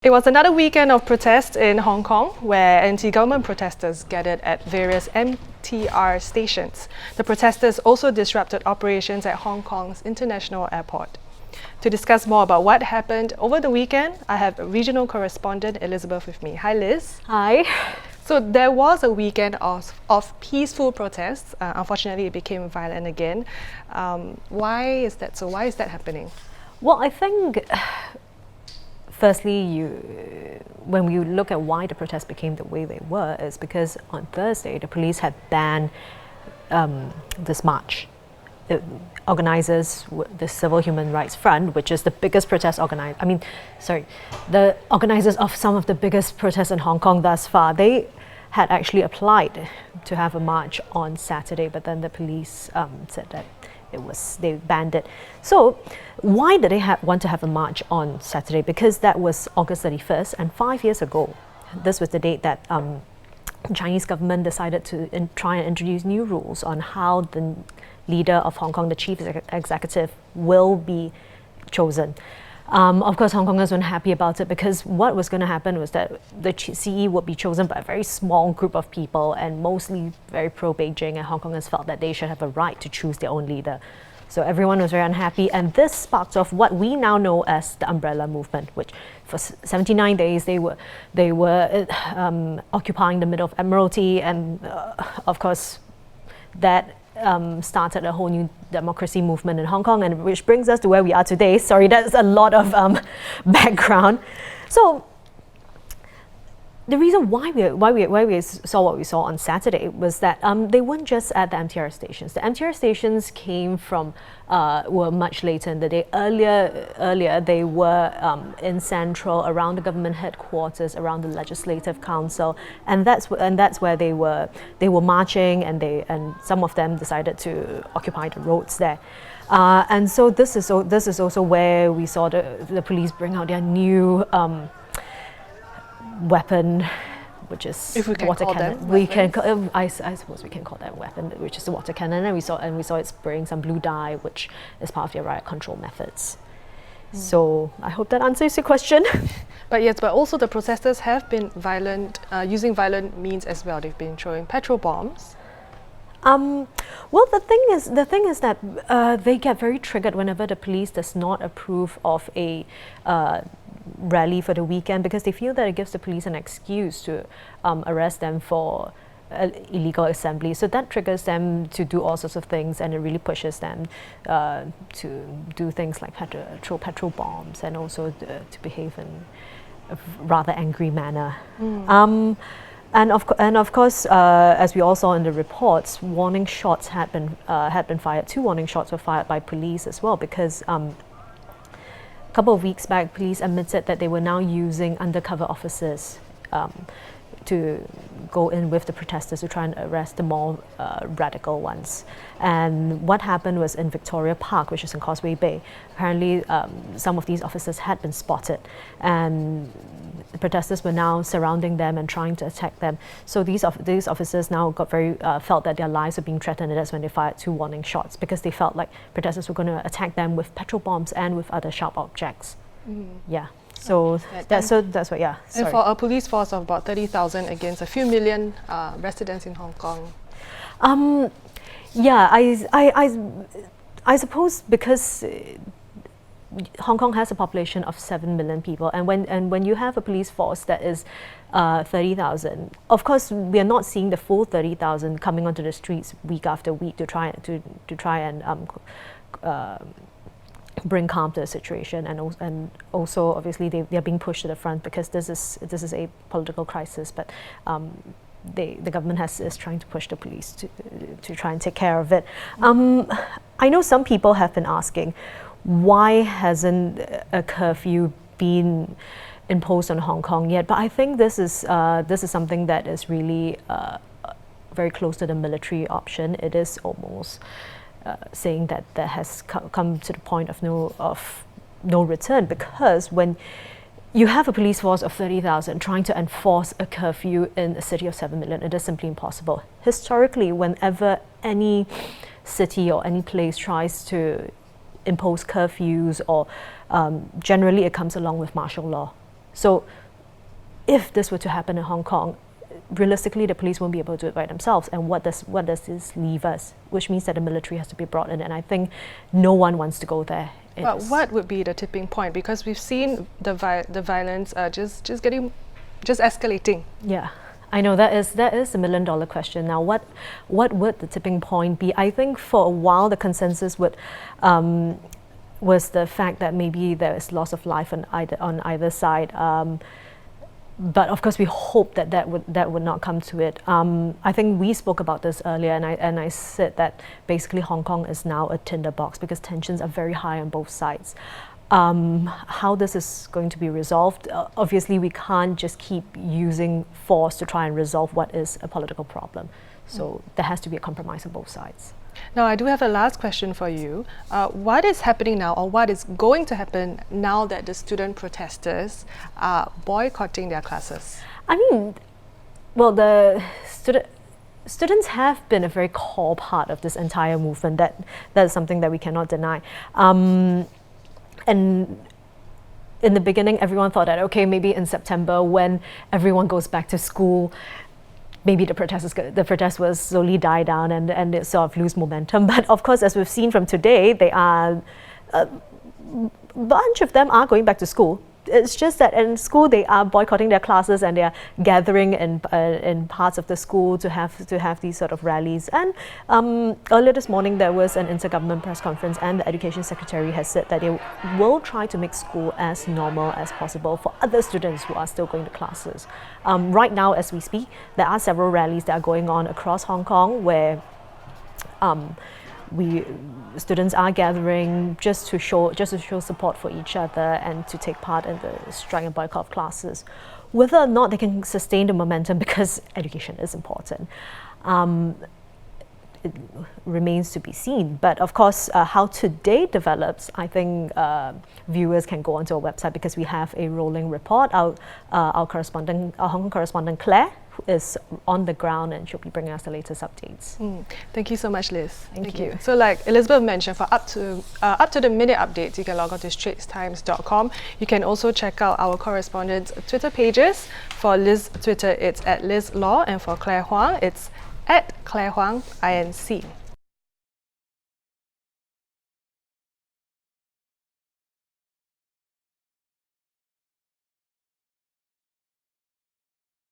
It was another weekend of protests in Hong Kong, where anti-government protesters gathered at various MTR stations. The protesters also disrupted operations at Hong Kong's international airport. To discuss more about what happened over the weekend, I have regional correspondent Elizabeth with me. Hi, Liz. Hi. So there was a weekend of peaceful protests. Unfortunately, it became violent again. Why is that so? Why is that happening? Well, I think firstly, when you look at why the protests became the way they were, is because on Thursday the police had banned this march. The organizers, the Civil Human Rights Front, which is the biggest protest the organizers of some of the biggest protests in Hong Kong thus far, they had actually applied to have a march on Saturday, but then the police said that they banned it. So why did they want to have a march on Saturday? Because that was August 31st, and 5 years ago, this was the date that the Chinese government decided to try and introduce new rules on how the leader of Hong Kong, the chief executive, will be chosen. Of course, Hong Kongers weren't happy about it because what was going to happen was that the CE would be chosen by a very small group of people and mostly very pro-Beijing, and Hong Kongers felt that they should have a right to choose their own leader. So everyone was very unhappy, and this sparked off what we now know as the Umbrella Movement, which for 79 days they were occupying the middle of Admiralty, and of course that started a whole new democracy movement in Hong Kong, and which brings us to where we are today. Sorry, that's a lot of background. So the reason why we saw what we saw on Saturday was that they weren't just at the MTR stations. The MTR stations came from were much later in the day. Earlier they were in Central, around the government headquarters, around the Legislative Council, and that's where they were marching, and some of them decided to occupy the roads there. And so this is also where we saw the police bring out their new weapon, which is water cannon. I suppose we can call that weapon, which is the water cannon, and we saw it spraying some blue dye, which is part of their riot control methods. So I hope that answers your question. But also the protesters have been violent, using violent means as well. They've been throwing petrol bombs. Well, the thing is that they get very triggered whenever the police does not approve of a rally for the weekend, because they feel that it gives the police an excuse to arrest them for illegal assembly. So that triggers them to do all sorts of things, and it really pushes them to do things like throw petrol bombs, and also to behave in a rather angry manner. And of course, as we all saw in the reports, warning shots had been fired. 2 warning shots were fired by police as well, because a couple of weeks back, police admitted that they were now using undercover officers to go in with the protesters to try and arrest the more radical ones. And what happened was in Victoria Park, which is in Causeway Bay. Apparently, some of these officers had been spotted, and the protesters were now surrounding them and trying to attack them. So these officers now got felt that their lives were being threatened, and that's when they fired 2 warning shots, because they felt like protesters were going to attack them with petrol bombs and with other sharp objects. Yeah. So that's what. Yeah. And for a police force of about 30,000 against a few million residents in Hong Kong. Yeah, I suppose because Hong Kong has a population of 7 million people, and when you have a police force that is 30,000, of course we are not seeing the full 30,000 coming onto the streets week after week to try and bring calm to the situation, and also obviously they are being pushed to the front because this is a political crisis, but the government is trying to push the police to try and take care of it. I know some people have been asking, why hasn't a curfew been imposed on Hong Kong yet? But I think this is something that is really very close to the military option. It is almost saying that that has come to the point of no return, because when you have a police force of 30,000 trying to enforce a curfew in a city of 7 million, it is simply impossible. Historically, whenever any city or any place tries to impose curfews, or generally it comes along with martial law. So if this were to happen in Hong Kong, realistically, the police won't be able to do it by themselves. And what does this leave us? Which means that the military has to be brought in. And I think no one wants to go there. But what would be the tipping point? Because we've seen the violence just escalating. Yeah, I know that is the $1 million question. Now, what would the tipping point be? I think for a while the consensus was the fact that maybe there is loss of life on either side. But of course, we hope that would not come to it. I think we spoke about this earlier, and I said that basically Hong Kong is now a tinderbox because tensions are very high on both sides. How this is going to be resolved, obviously we can't just keep using force to try and resolve what is a political problem. So there has to be a compromise on both sides. Now, I do have a last question for you. What is happening now, or what is going to happen now that the student protesters are boycotting their classes? I mean, well, the students have been a very core part of this entire movement. That is something that we cannot deny. And in the beginning, everyone thought that, okay, maybe in September when everyone goes back to school, maybe the protests will slowly die down and it sort of lose momentum. But of course, as we've seen from today, they are a bunch of them are going back to school. It's just that in school they are boycotting their classes and they are gathering in parts of the school to have these sort of rallies. And earlier this morning there was an intergovernment press conference, and the Education Secretary has said that they will try to make school as normal as possible for other students who are still going to classes. Right now, as we speak, there are several rallies that are going on across Hong Kong where students are gathering just to show support for each other and to take part in the strike and boycott of classes. Whether or not they can sustain the momentum, because education is important, it remains to be seen. But of course, how today develops, I think viewers can go onto our website because we have a rolling report. Our Hong Kong correspondent Claire is on the ground and she'll be bringing us the latest updates. Thank you so much, Liz. Thank you. So like Elizabeth mentioned, for up to the minute updates, you can log on to straitstimes.com. You can also check out our correspondents' Twitter pages. For Liz Twitter, it's @LizLaw, and for Claire Huang, it's @ClaireHuangINC.